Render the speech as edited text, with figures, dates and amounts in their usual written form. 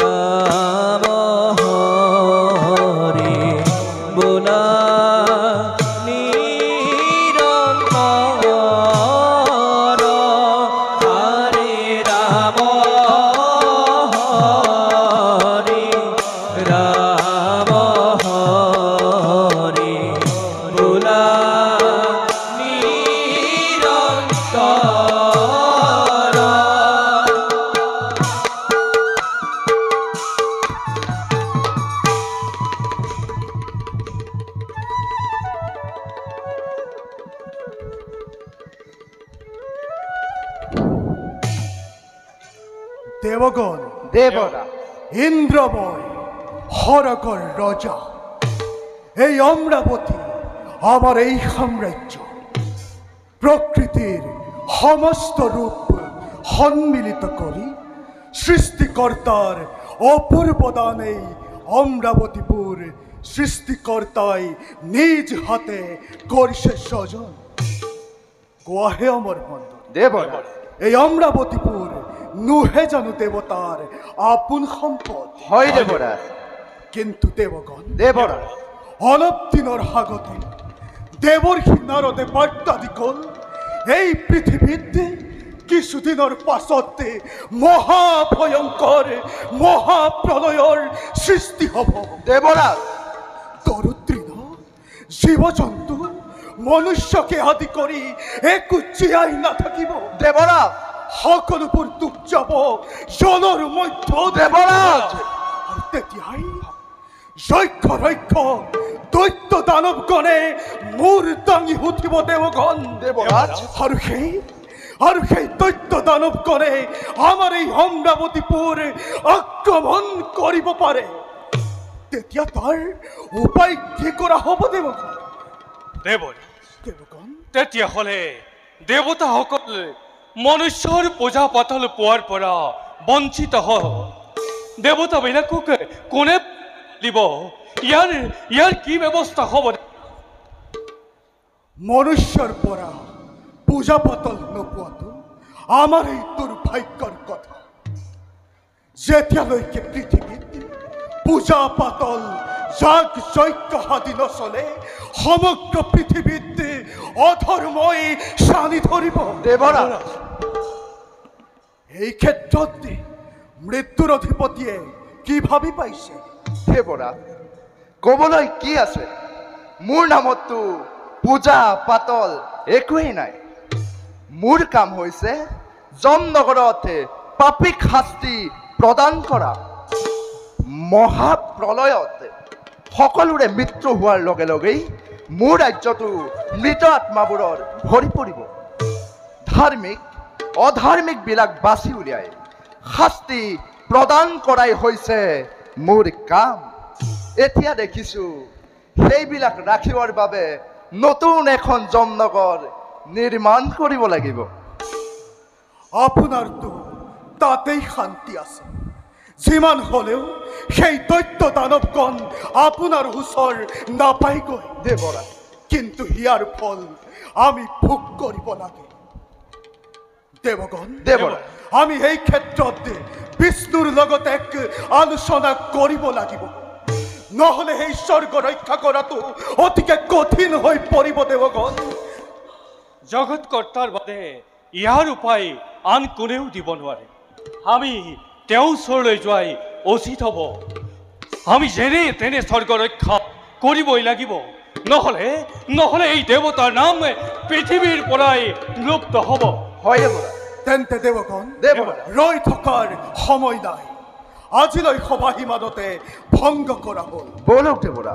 রাম হরে বোলা নিরন্তর হরে রাম হরে রাম হরে বোলা দেবগণ দেবরা ইন্দ্রময় হরকর রাজা এই অমরাবতী আমার এই সাম্রাজ্য প্রকৃতির সমস্ত রূপ সম্মিলিত করি সৃষ্টিকর্তার অপূর্ব দান এই অমরাবতীপুর সৃষ্টিকর্তাই নিজ হাতে করছে সজন গোয়াহে অমর বন্ধু দেবরা এই অমরাবতীপুর নুহে জানু দেবতার আপন সম্পদ হয় দেবরা কিন্তু দেবগণ দেবরা অলপ দিনৰ আগতে দেৱৰ্ষি নাৰদে বাৰ্তা দি গ'ল এই পৃথিৱীত কিছুদিনৰ পাছতে মহাভয়ংকৰ মহাপ্ৰলয়ৰ সৃষ্টি হ'ব দেবৰা দৰিদ্ৰ জীৱ জন্তু মনুষ্যকে আদি কৰি একো জীয়াই নাথাকিব দেবৰা সকলোবোৰ ডুব যাব জলৰ মধ্য দেৱৰাজ আৰু তেতিয়াই যক্ষ ৰক্ষ দৈত্য দানৱগণে মূৰ দাঙি উঠিব দেৱগণ দেৱৰাজ আৰু সেই দৈত্য দানৱগণে আমাৰ এই অমৰাৱতীপুৰ আক্ৰমণ কৰিব পাৰে তেতিয়া তাৰ উপায় কি কৰা হ'ব দেৱগণ দেৱগণ তেতিয়াহ'লে দেৱতাসকলে মনুষ্যৰ পূজা পাতল পোৱাৰ পৰা বঞ্চিত হ'ব দেৱতাবিলাকক কোনে দিব ইয়াৰ কি ব্যৱস্থা হ'ব মনুষ্যৰ পৰা পূজা পাতল নোপোৱাটো আমাৰ এই দুৰ্ভাগ্যৰ কথা যেতিয়ালৈকে পৃথিৱীত পূজা পাতল যাগ যজ্ঞ আদি নচলে সমগ্ৰ পৃথিৱীত অধৰ্মই শানি ধৰিব দেবৰা এই ক্ষেত্ৰত মৃত্যুৰ অধিপতিয়ে কি ভাবি পাইছে দেবৰা ক'বলৈ কি আছে মোৰ নামততো পূজা পাতল একোৱেই নাই মোৰ কাম হৈছে যমনগৰত পাপীক শাস্তি প্ৰদান কৰা মহাপ্ৰলয়ত সকলোৰে মৃত্যু হোৱাৰ লগে লগেই মোৰ ৰাজ্যটো মৃত আত্মাবোৰৰ ভৰি পৰিব ধাৰ্মিক অধাৰ্মিকবিলাক বাছি উলিয়াই শাস্তি প্ৰদান কৰাই হৈছে মোৰ কাম এতিয়া দেখিছোঁ সেইবিলাক ৰাখিবৰ বাবে নতুন এখন যমনগৰ নিৰ্মাণ কৰিব লাগিব আপোনাৰতো তাতেই শান্তি আছে যিমান হ'লেও সেই দৈত্য দানৱগণ আপোনাৰ ওচৰ নাপায়গৈ দেৱৰা কিন্তু ইয়াৰ ফল আমি ভোগ কৰিব লাগে দেৱগণ দেৱৰা আমি এই ক্ষেত্ৰত বিষ্ণুৰ লগত এক আলোচনা কৰিব লাগিব নহ'লে সেই স্বৰ্গ ৰক্ষা কৰাটো অতিকে কঠিন হৈ পৰিব দেৱগণ জগতকৰ্তাৰ বাদে ইয়াৰ উপায় আন কোনেও দিব নোৱাৰে আমি তেওঁৰ ওচৰলৈ যোৱাই উচিত হ'ব আমি যেনে তেনে স্বৰ্গ ৰক্ষা কৰিবই লাগিব নহ'লে এই দেৱতাৰ নাম পৃথিৱীৰ পৰাই লুপ্ত হ'ব হয় দেৱৰা তেন্তে দেৱগণ দেৱৰা ৰৈ থকাৰ সময় নাই আজিলৈ সভা সীমানতে ভংগ কৰা হ'ল বলক দেৱৰা